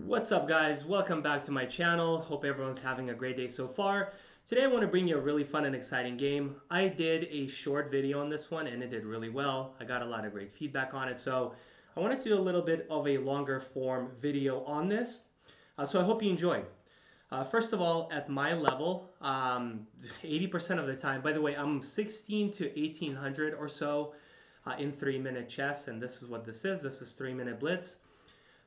What's up, guys? Welcome back to my channel. Hope everyone's having a great day so far. Today I want to bring you a really fun and exciting game. I did a short video on this one and it did really well. I got a lot of great feedback on it, so I wanted to do a little bit of a longer form video on this. So I hope you enjoy. First of all, at my level, 80% of the time, by the way, I'm 16 to 1800 or so in 3-minute chess, and this is what this is. This is 3-minute blitz.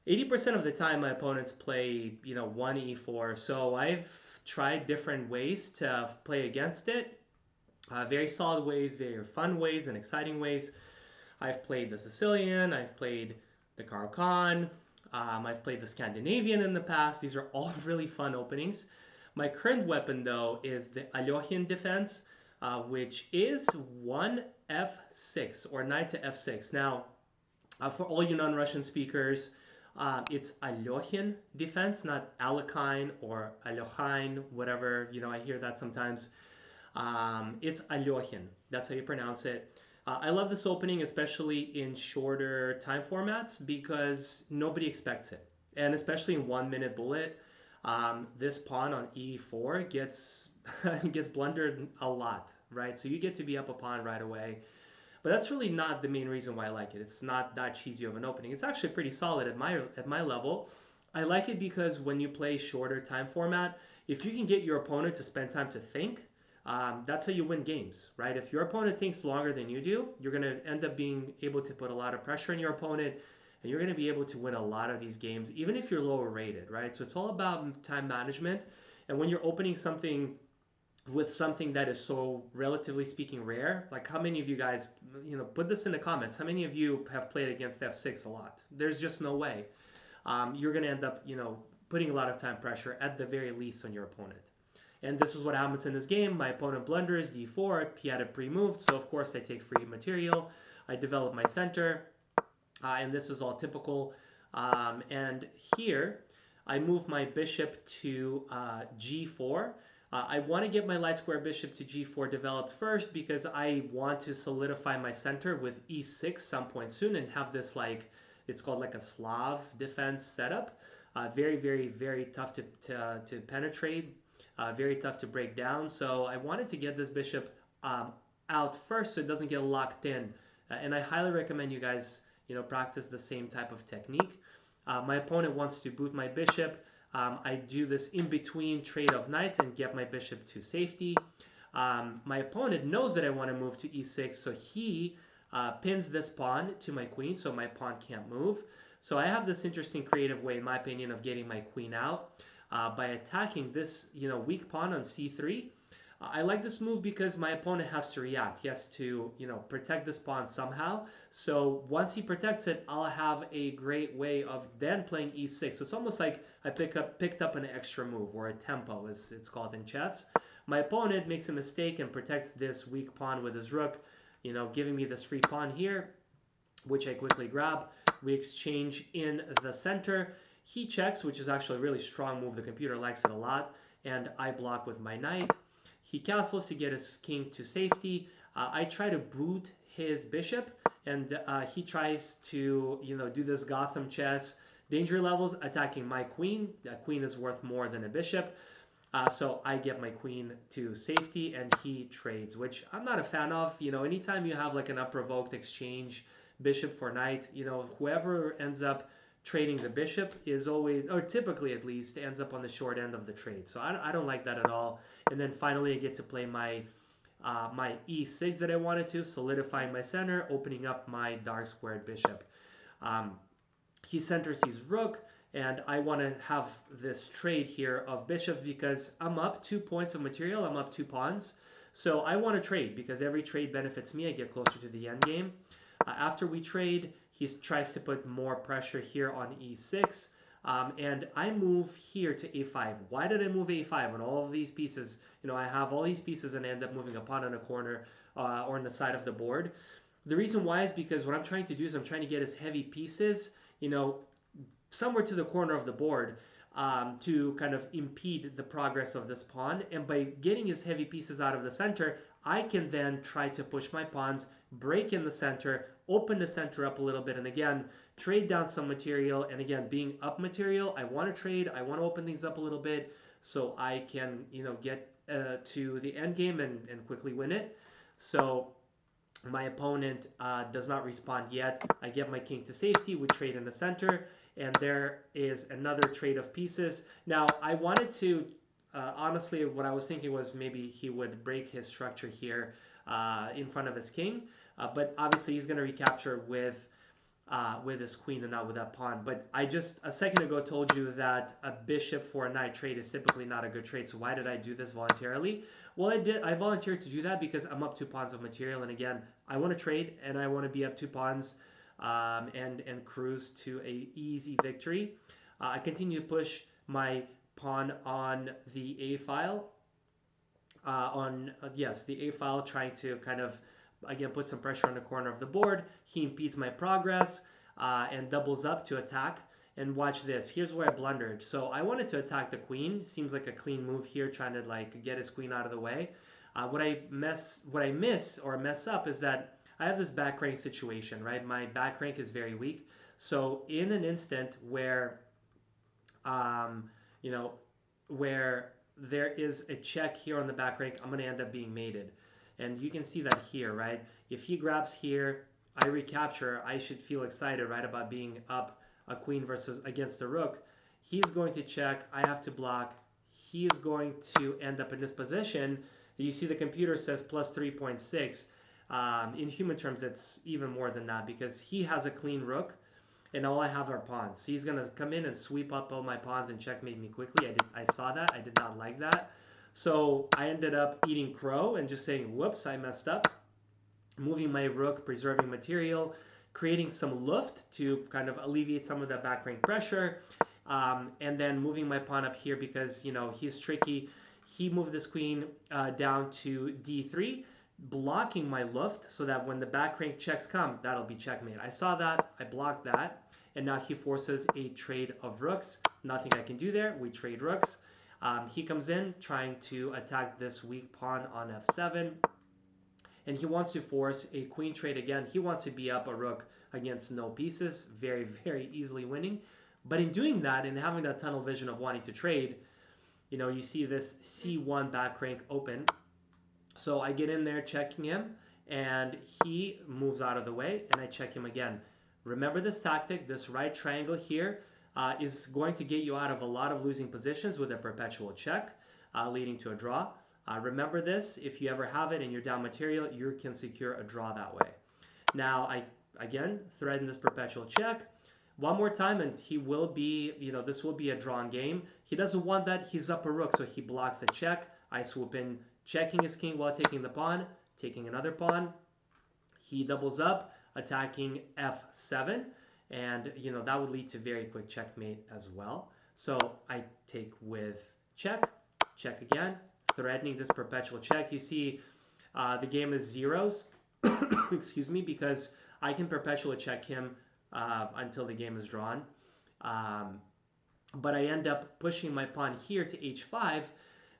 80% of the time my opponents play, 1e4. So I've tried different ways to play against it. Very solid ways, very fun ways, and exciting ways. I've played the Sicilian, I've played the Carl, I've played the Scandinavian in the past. These are all really fun openings. My current weapon, though, is the Alekhine defense, which is 1f6 or knight to f6. Now, for all you non-Russian speakers, it's Alekhine defense, not Alekhine or Alekhine, whatever. I hear that sometimes. It's Alekhine. That's how you pronounce it. I love this opening, especially in shorter time formats, because nobody expects it. And especially in 1-minute bullet, this pawn on e4 gets gets blundered a lot, right? So you get to be up a pawn right away. But that's really not the main reason why I like it. It's not that cheesy of an opening. It's actually pretty solid at my level. I like it because when you play shorter time format, if you can get your opponent to spend time to think, that's how you win games, right? If your opponent thinks longer than you do, you're going to end up being able to put a lot of pressure on your opponent, and you're going to be able to win a lot of these games, even if you're lower rated, right? So it's all about time management. And when you're opening something with something that is so relatively speaking rare, like how many of you guys, put this in the comments, how many of you have played against f6 a lot? There's just no way. You're going to end up, putting a lot of time pressure at the very least on your opponent. And this is what happens in this game. My opponent blunders d4, he had it pre-moved, so of course I take free material. I develop my center, and this is all typical. And here I move my bishop to g4. I want to get my light square bishop to g4 developed first because I want to solidify my center with e6 some point soon and have this, like, it's called like a Slav defense setup. Very, very, very tough to penetrate, very tough to break down. So I wanted to get this bishop out first so it doesn't get locked in. And I highly recommend you guys, practice the same type of technique. My opponent wants to boot my bishop. I do this in between trade of knights and get my bishop to safety. My opponent knows that I want to move to e6, so he pins this pawn to my queen, so my pawn can't move. So I have this interesting creative way, in my opinion, of getting my queen out by attacking this weak pawn on c3. I like this move because my opponent has to react. He has to, protect this pawn somehow. So once he protects it, I'll have a great way of then playing e6. So it's almost like I picked up an extra move, or a tempo, as it's called in chess. My opponent makes a mistake and protects this weak pawn with his rook, giving me this free pawn here, which I quickly grab. We exchange in the center. He checks, which is actually a really strong move. The computer likes it a lot. And I block with my knight. He castles to get his king to safety. I try to boot his bishop, and he tries to, do this Gotham chess danger levels, attacking my queen. A queen is worth more than a bishop. So I get my queen to safety, and he trades, which I'm not a fan of. Anytime you have like an unprovoked exchange, bishop for knight, whoever ends up trading the bishop is always, or typically at least, ends up on the short end of the trade. So I don't like that at all. And then finally I get to play my my e6 that I wanted to, solidifying my center, opening up my dark squared bishop. He centers his rook, and I want to have this trade here of bishops because I'm up 2 points of material, I'm up 2 pawns. So I want to trade because every trade benefits me. I get closer to the end game. After we trade, he tries to put more pressure here on e6, and I move here to a5. Why did I move a5 on all of these pieces? I have all these pieces and I end up moving a pawn on a corner or on the side of the board. The reason why is because what I'm trying to do is I'm trying to get his heavy pieces, somewhere to the corner of the board, to kind of impede the progress of this pawn. And by getting his heavy pieces out of the center, I can then try to push my pawns, break in the center, open the center up a little bit, and again, trade down some material. And again, being up material, I want to trade, I want to open things up a little bit so I can, get to the end game and quickly win it. So my opponent does not respond yet. I get my king to safety. We trade in the center, and there is another trade of pieces. Now, I wanted to, honestly, what I was thinking was maybe he would break his structure here in front of his king, but obviously he's going to recapture with his queen and not with that pawn. But I just a second ago told you that a bishop for a knight trade is typically not a good trade. So why did I do this voluntarily? Well, I volunteered to do that because I'm up 2 pawns of material, and again, I want to trade and I want to be up 2 pawns and cruise to a easy victory. I continue to push my pawn on the a file. Yes, the a file, trying to kind of again put some pressure on the corner of the board. He impedes my progress and doubles up to attack. And watch this. Here's where I blundered. So I wanted to attack the queen. Seems like a clean move here, trying to like get his queen out of the way. What I miss or mess up is that I have this back rank situation, right? My back rank is very weak. So in an instant where, um, you know, where there is a check here on the back rank, I'm going to end up being mated. And you can see that here, right? If he grabs here, I recapture, I should feel excited, right, about being up a queen versus against a rook. He's going to check, I have to block. He's going to end up in this position. You see the computer says plus 3.6. In human terms, it's even more than that because he has a clean rook and all I have are pawns. So he's going to come in and sweep up all my pawns and checkmate me quickly. I saw that. I did not like that. So I ended up eating crow and just saying, whoops, I messed up. Moving my rook, preserving material, creating some luft to kind of alleviate some of that back rank pressure. And then moving my pawn up here because, he's tricky. He moved this queen down to d3, blocking my luft so that when the back rank checks come, that'll be checkmate. I saw that, I blocked that, and now he forces a trade of rooks. Nothing I can do there. We trade rooks. He comes in trying to attack this weak pawn on f7, and he wants to force a queen trade again. He wants to be up a rook against no pieces, very, very easily winning. But in doing that and having that tunnel vision of wanting to trade, you see this c1 back rank open. So I get in there checking him, and he moves out of the way, and I check him again. Remember this tactic, this right triangle here is going to get you out of a lot of losing positions with a perpetual check, leading to a draw. Remember this, if you ever have it and you're down material, you can secure a draw that way. Now, I, again, threaten this perpetual check. One more time, and he will be, this will be a drawn game. He doesn't want that. He's up a rook, so he blocks the check. I swoop in, checking his king while taking the pawn, taking another pawn. He doubles up, attacking f7, and, that would lead to very quick checkmate as well. So I take with check, check again, threatening this perpetual check. You see the game is zeros, excuse me, because I can perpetually check him until the game is drawn. But I end up pushing my pawn here to h5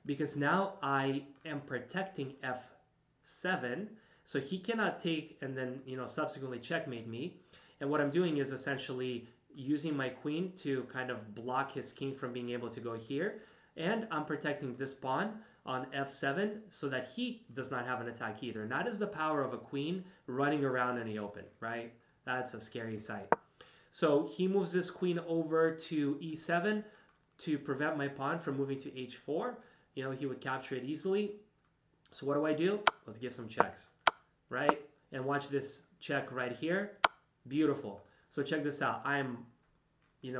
because now I am protecting f7, so he cannot take and then subsequently checkmate me. And what I'm doing is essentially using my queen to kind of block his king from being able to go here, and I'm protecting this pawn on f7 so that he does not have an attack either. And that is the power of a queen running around in the open, right? That's a scary sight. So he moves this queen over to e7 to prevent my pawn from moving to h4. He would capture it easily. So what do? Let's give some checks, right? And watch this check right here. Beautiful. So check this out. I'm,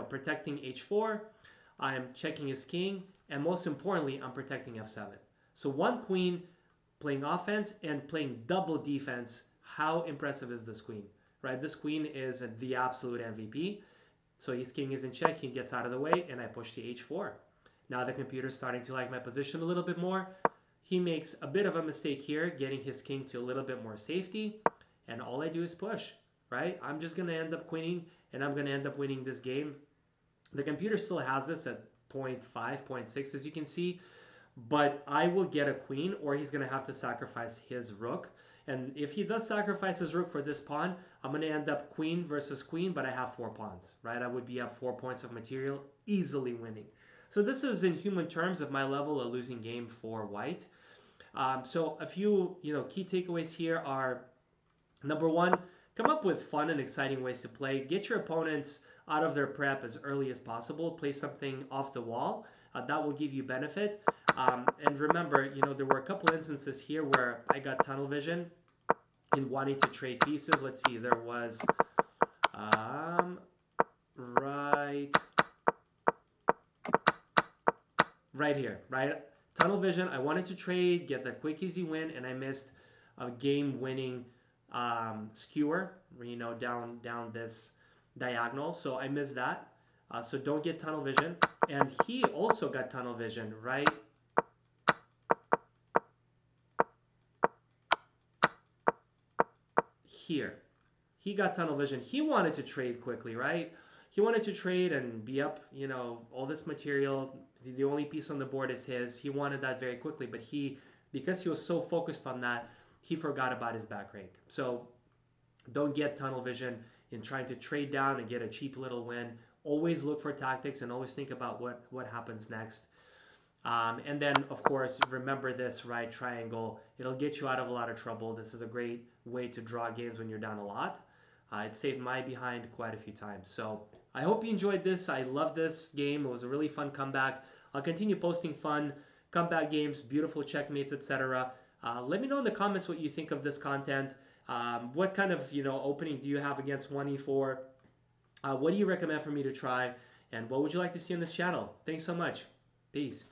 protecting h4. I'm checking his king. And most importantly, I'm protecting f7. So one queen playing offense and playing double defense. How impressive is this queen, right? This queen is the absolute MVP. So his king is in check. He gets out of the way, and I push to h4. Now the computer's starting to like my position a little bit more. He makes a bit of a mistake here, getting his king to a little bit more safety. And all I do is push, right? I'm just going to end up queening, and I'm going to end up winning this game. The computer still has this at 0.5, 0.6, as you can see. But I will get a queen, or he's going to have to sacrifice his rook. And if he does sacrifice his rook for this pawn, I'm going to end up queen versus queen, but I have 4 pawns, right? I would be up 4 points of material, easily winning. So this is, in human terms, of my level, a losing game for white. So a few, key takeaways here are: number one, come up with fun and exciting ways to play. Get your opponents out of their prep as early as possible. Play something off the wall. That will give you benefit. And remember, there were a couple instances here where I got tunnel vision in wanting to trade pieces. Let's see, there was right right here, right? Tunnel vision. I wanted to trade, get that quick, easy win, and I missed a game-winning skewer, down this diagonal. So I missed that. So don't get tunnel vision. And he also got tunnel vision right here. He got tunnel vision. He wanted to trade quickly, right? He wanted to trade and be up, all this material. The only piece on the board is his. He wanted that very quickly, but because he was so focused on that, he forgot about his back rank. So don't get tunnel vision in trying to trade down and get a cheap little win. Always look for tactics and always think about what happens next. And then, of course, remember this, right? Triangle. It'll get you out of a lot of trouble. This is a great way to draw games when you're down a lot. It saved my behind quite a few times. So I hope you enjoyed this. I love this game. It was a really fun comeback. I'll continue posting fun comeback games, beautiful checkmates, etc. Let me know in the comments what you think of this content. What kind of opening do you have against 1e4? What do you recommend for me to try? And what would you like to see on this channel? Thanks so much. Peace.